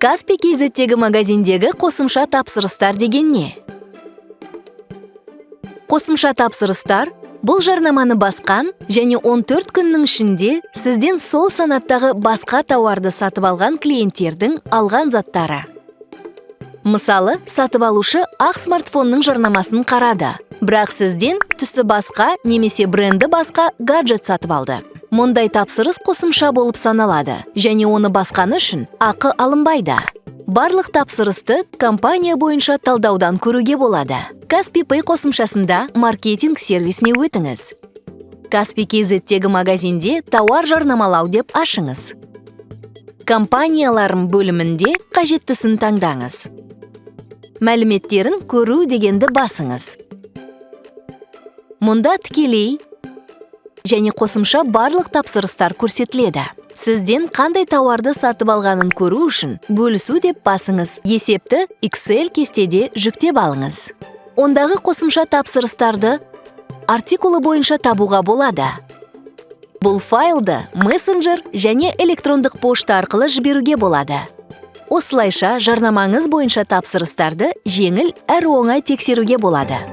Каспий KZ'тегі магазиндегі қосымша тапсырыстар деген не? Қосымша тапсырыстар бұл жарнаманы басқан және 14 күннің ішінде сізден сол санаттағы басқа тауарды сатып алған клиенттердің алған заттары. Мысалы, сатып алушы ақ смартфонның жарнамасын қарады, бірақ сізден түсі басқа немесе бренді басқа гаджет сатып алды. Мұндай тапсырыс қосымша болып саналады, және оны басқаны үшін ақы алынбайды. Барлық тапсырысты компания бойынша талдаудан көруге болады. Каспий Pay қосымшасында маркетинг сервисіне өтіңіз. Каспий KZ'тегі магазинде тауар жарнамалау деп ашыңыз. Компанияларым бөлімінде қажеттісін таңдаңыз. Мәліметтерін көру дегенді басыңыз. Мұнда тікелей және қосымша барлық тапсырыстар көрсетіледі. Сізден қандай тауарды сатып алғанын көру үшін бөлісу деп басыңыз. Есепті Excel кестеде жүктеп алыңыз. Ондағы қосымша тапсырыстарды артикулы бойынша табуға болады. Бұл файлды мессенджер және электрондық пошта арқылы жіберуге болады. Осылайша жарнамаңыз бойынша тапсырыстарды жеңіл әрі оңай тексеруге болады.